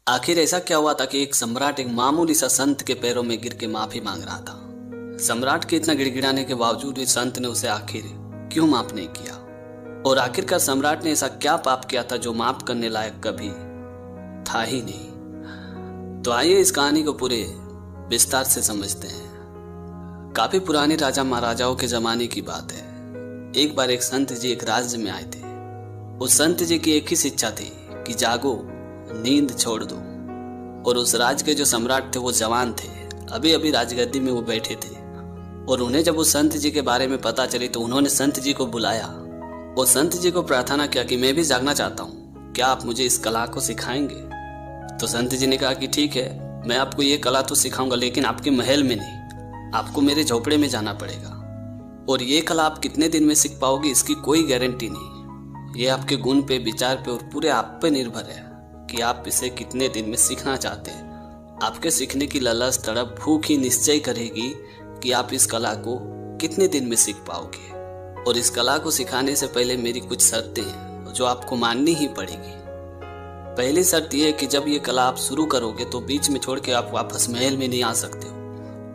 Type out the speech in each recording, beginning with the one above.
आखिर ऐसा क्या हुआ था कि एक सम्राट एक मामूली सा संत के पैरों में गिर के माफी मांग रहा था। सम्राट के इतना गिड़गिड़ाने के बावजूद भी संत ने उसे आखिर क्यों माफ नहीं किया, और आखिरकार सम्राट ने ऐसा क्या पाप किया था जो माफ करने लायक कभी था ही नहीं। तो आइए इस कहानी को पूरे विस्तार से समझते हैं। काफी पुराने राजा महाराजाओं के जमाने की बात है। एक बार एक संत जी एक राज्य में आए थे। उस संत जी की एक ही शिक्षा थी कि जागो, नींद छोड़ दो। और उस राज्य के जो सम्राट थे वो जवान थे, अभी अभी राजगद्दी में वो बैठे थे। और उन्हें जब उस संत जी के बारे में पता चली तो उन्होंने संत जी को बुलाया और संत जी को प्रार्थना किया कि मैं भी जागना चाहता हूँ, क्या आप मुझे इस कला को सिखाएंगे। तो संत जी ने कहा कि ठीक है, मैं आपको ये कला तो सिखाऊंगा, लेकिन आपके महल में नहीं, आपको मेरे झोपड़े में जाना पड़ेगा। और ये कला आप कितने दिन में सीख पाओगे इसकी कोई गारंटी नहीं। ये आपके गुण पे, विचार पे और पूरे आप पे निर्भर है कि आप इसे कितने दिन में सीखना चाहते हैं। आपके सीखने की ललच, तड़प, भूख ही निश्चय करेगी कि आप इस कला को कितने दिन में सीख पाओगे। और इस कला को सिखाने से पहले मेरी कुछ शर्तें हैं जो आपको माननी ही पड़ेगी। पहली शर्त यह है कि जब ये कला आप शुरू करोगे तो बीच में छोड़ के आप वापस महल में नहीं आ सकते हो।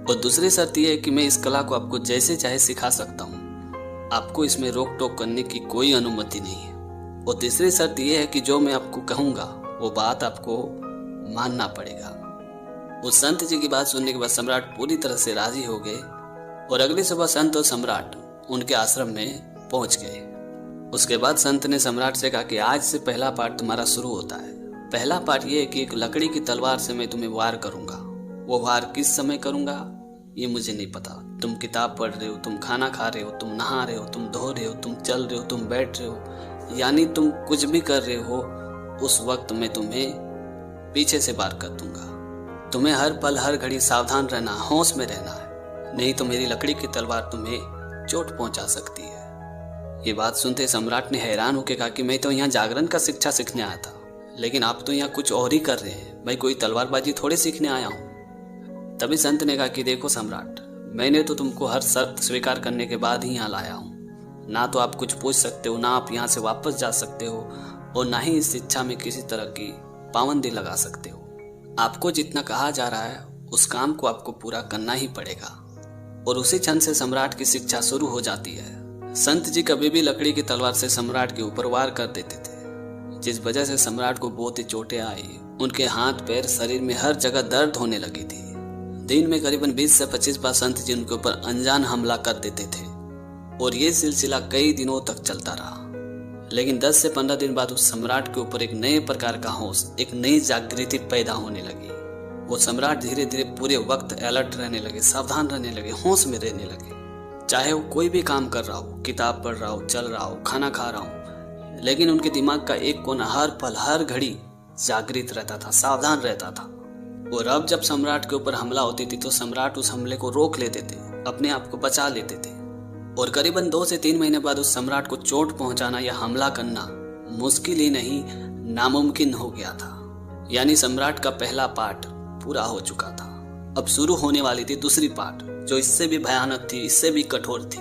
और दूसरी शर्त यह है कि मैं इस कला को आपको जैसे चाहे सिखा सकता हूँ, आपको इसमें रोक टोक करने की कोई अनुमति नहीं है। और तीसरी शर्त यह है कि जो मैं आपको कहूँगा वो बात आपको मानना पड़ेगा। उस संत जी की बात सुनने के बाद सम्राट पूरी तरह से राजी हो गए और अगली सुबह संत और सम्राट उनके आश्रम में पहुंच गए। उसके बाद संत ने सम्राट से कहा कि आज से पहला पाठ तुम्हारा शुरू होता है। पहला पाठ ये है कि एक लकड़ी की तलवार से मैं तुम्हें वार करूंगा। वो वार किस समय करूंगा ये मुझे नहीं पता। तुम किताब पढ़ रहे हो, तुम खाना खा रहे हो, तुम नहा रहे हो, तुम धो रहे हो, तुम चल रहे हो, तुम बैठ रहे हो, यानी तुम कुछ भी कर रहे हो, उस वक्त मैं तुम्हें पीछे से वार कर दूंगा। तुम्हें हर पल हर घड़ी सावधान रहना, होश में रहना है, नहीं तो मेरी लकड़ी की तलवार तुम्हें चोट पहुंचा सकती है। ये बात सुनते सम्राट ने हैरान होकर कहा कि मैं तो यहाँ जागरण का शिक्षा सीखने आया था, लेकिन आप तो यहाँ कुछ और ही कर रहे हैं। मैं कोई तलवारबाजी थोड़े सीखने आया हूँ। तभी संत ने कहा कि देखो सम्राट, मैंने तो तुमको हर शर्त स्वीकार करने के बाद ही यहाँ लाया हूँ। ना तो आप कुछ पूछ सकते हो, ना आप यहाँ से वापस जा सकते हो, और ना ही इस शिक्षा में किसी तरह की पाबंदी लगा सकते हो। आपको जितना कहा जा रहा है उस काम को आपको पूरा करना ही पड़ेगा। और उसी क्षण से सम्राट की शिक्षा शुरू हो जाती है। संत जी कभी भी लकड़ी की तलवार से सम्राट के ऊपर वार कर देते थे, जिस वजह से सम्राट को बहुत ही चोटें आई। उनके हाथ पैर, शरीर में हर जगह दर्द होने लगी थी। दिन में करीबन 20 से 25 बार संत जी उनके ऊपर अनजान हमला कर देते थे और ये सिलसिला कई दिनों तक चलता रहा। लेकिन 10 से 15 दिन बाद उस सम्राट के ऊपर एक नए प्रकार का होश, एक नई जागृति पैदा होने लगी। वो सम्राट धीरे धीरे पूरे वक्त अलर्ट रहने लगे, सावधान रहने लगे, होश में रहने लगे। चाहे वो कोई भी काम कर रहा हो, किताब पढ़ रहा हो, चल रहा हो, खाना खा रहा हो, लेकिन उनके दिमाग का एक कोना हर पल हर घड़ी जागृत रहता था, सावधान रहता था। और अब जब सम्राट के ऊपर हमला होती थी तो सम्राट उस हमले को रोक लेते थे, अपने आप को बचा लेते थे। और करीबन 2 से 3 महीने बाद उस सम्राट को चोट पहुंचाना या हमला करना मुश्किल ही नहीं, नामुमकिन हो गया था। यानी सम्राट का पहला पाठ पूरा हो चुका था। अब शुरू होने वाली थी दूसरी पाठ, जो इससे भी भयानक थी, इससे भी कठोर थी।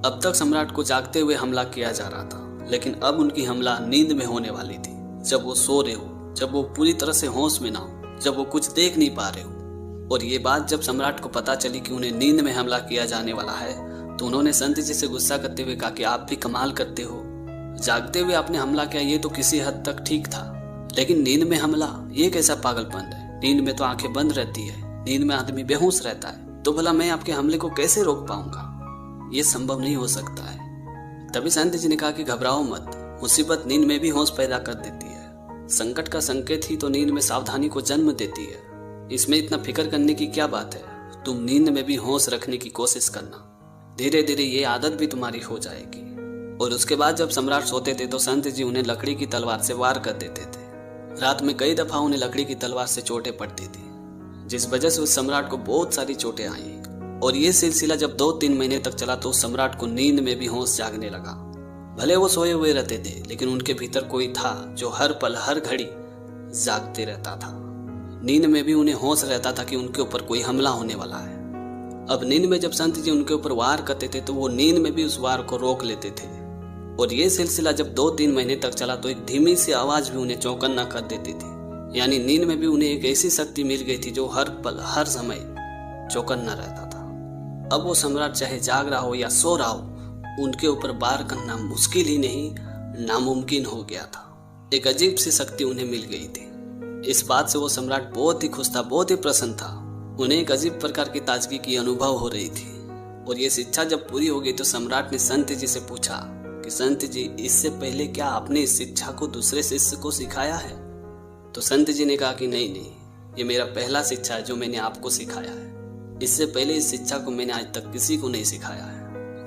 अब तक सम्राट को जागते हुए हमला किया जा रहा था, लेकिन अब उनकी हमला नींद में होने वाली थी। जब वो सो रहे हो, जब वो पूरी तरह से होश में ना हो, जब वो कुछ देख नहीं पा रहे हो। और ये बात जब सम्राट को पता चली कि उन्हें नींद में हमला किया जाने वाला है तो उन्होंने संत जी से गुस्सा करते हुए कहा कि आप भी कमाल करते हो, जागते हुए आपने हमला किया ये तो किसी हद तक ठीक था, लेकिन नींद में हमला ये कैसा पागलपन है। नींद में तो आंखें बंद रहती है, नींद में आदमी बेहोश रहता है, तो भला मैं आपके हमले को कैसे रोक पाऊंगा, ये संभव नहीं हो सकता है। तभी संत जी ने कहा कि घबराओ मत, मुसीबत नींद में भी होश पैदा कर देती है। संकट का संकेत ही तो नींद में सावधानी को जन्म देती है। इसमें इतना फिक्र करने की क्या बात है। तुम नींद में भी होश रखने की कोशिश करना, धीरे धीरे ये आदत भी तुम्हारी हो जाएगी। और उसके बाद जब सम्राट सोते थे तो संत जी उन्हें लकड़ी की तलवार से वार कर देते थे। रात में कई दफा उन्हें लकड़ी की तलवार से चोटें पड़ती थी, जिस वजह से उस सम्राट को बहुत सारी चोटें आई। और ये सिलसिला जब 2-3 महीने तक चला तो उस सम्राट को नींद में भी होश जागने लगा। भले वो सोए हुए रहते थे, लेकिन उनके भीतर कोई था जो हर पल हर घड़ी जागते रहता था। नींद में भी उन्हें होश रहता था कि उनके ऊपर कोई हमला होने वाला है। अब नींद में जब संत जी उनके ऊपर वार करते थे तो वो नींद में भी उस वार को रोक लेते थे। और ये सिलसिला जब 2-3 महीने तक चला तो एक धीमी सी आवाज भी उन्हें चौकन्ना कर देती थी। यानी नींद में भी उन्हें एक ऐसी शक्ति मिल गई थी जो हर पल हर समय चौकन्ना रहता था। अब वो सम्राट चाहे जाग रहा हो या सो रहा हो, उनके ऊपर वार करना मुश्किल ही नहीं नामुमकिन हो गया था। एक अजीब सी शक्ति उन्हें मिल गई थी। इस बात से वो सम्राट बहुत ही खुश था, बहुत ही प्रसन्न था। उन्हें एक अजीब प्रकार की ताजगी की अनुभव हो रही थी। और ये शिक्षा जब पूरी हो गई तो सम्राट ने संत जी से पूछा कि संत जी, इससे पहले क्या आपने इस शिक्षा को दूसरे शिष्य को सिखाया है? तो संत जी ने कहा कि नहीं, ये मेरा पहला शिक्षा है जो मैंने आपको सिखाया है। इससे पहले इस शिक्षा को मैंने आज तक किसी को नहीं सिखाया है।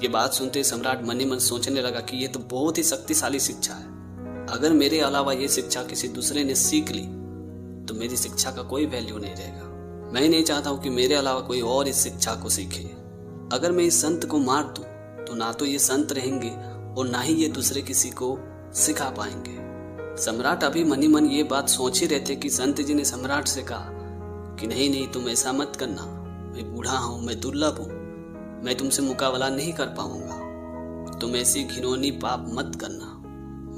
ये बात सुनते ही सम्राट मन ही मन सोचने लगा कि ये तो बहुत ही शक्तिशाली शिक्षा है। अगर मेरे अलावा ये शिक्षा किसी दूसरे ने सीख ली तो मेरी शिक्षा का कोई वैल्यू नहीं रहेगा। मैं नहीं चाहता हूँ कि मेरे अलावा कोई और इस शिक्षा को सीखे। अगर मैं इस संत को मार दूं तो ना तो ये संत रहेंगे और ना ही ये दूसरे किसी को सिखा पाएंगे। सम्राट अभी मन ही मन ये बात सोच ही रहे थे कि संत जी ने सम्राट से कहा कि नहीं, तुम ऐसा मत करना। मैं बूढ़ा हूँ, मैं दुर्लभ हूँ, मैं तुमसे मुकाबला नहीं कर पाऊंगा। तुम ऐसी घिनौनी पाप मत करना,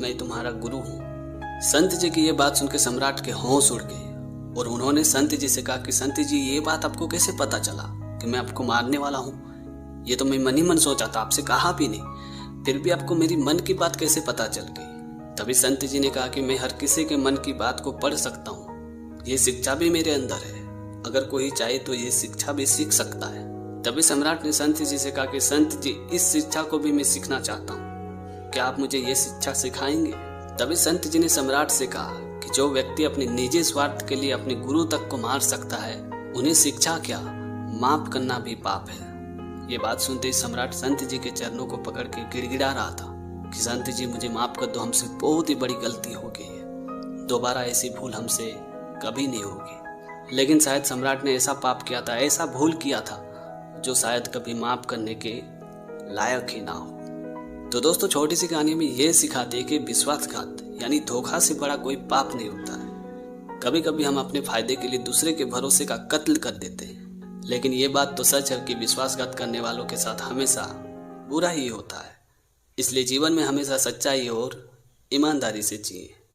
मैं तुम्हारा गुरु हूँ। संत जी की ये बात सुनकर सम्राट के होश उड़ गए और उन्होंने संत जी से कहा कि संत जी, ये बात आपको कैसे पता चला कि मैं आपको मारने वाला हूँ? ये तो मैं मन ही मन सोचा था, आपसे कहा भी नहीं, फिर भी आपको मेरी मन की बात कैसे पता चल गई? तभी संत जी ने कहा कि मैं हर किसी के मन की बात को पढ़ सकता हूँ, ये शिक्षा भी मेरे अंदर है। अगर कोई चाहे तो ये शिक्षा भी सीख सकता है। तभी सम्राट ने संत जी से कहा कि संत जी, इस शिक्षा को भी मैं सीखना चाहता हूँ, क्या आप मुझे ये शिक्षा सिखाएंगे? तभी संत जी ने सम्राट से कहा कि जो व्यक्ति अपने निजी स्वार्थ के लिए अपने गुरु तक को मार सकता है, उन्हें शिक्षा क्या, माफ करना भी पाप है। ये बात सुनते ही सम्राट संत जी के चरणों को पकड़ के गिड़गिड़ा रहा था कि संत जी, मुझे माफ कर दो, हमसे बहुत ही बड़ी गलती हो गई है, दोबारा ऐसी भूल हमसे कभी नहीं होगी। लेकिन शायद सम्राट ने ऐसा पाप किया था, ऐसा भूल किया था जो शायद कभी माफ करने के लायक ही ना हो। तो दोस्तों, छोटी सी कहानी में ये सिखाती है कि विश्वासघात यानी धोखा से बड़ा कोई पाप नहीं होता है। कभी कभी हम अपने फायदे के लिए दूसरे के भरोसे का कत्ल कर देते हैं, लेकिन ये बात तो सच है कि विश्वासघात करने वालों के साथ हमेशा बुरा ही होता है। इसलिए जीवन में हमेशा सच्चाई और ईमानदारी से जिए।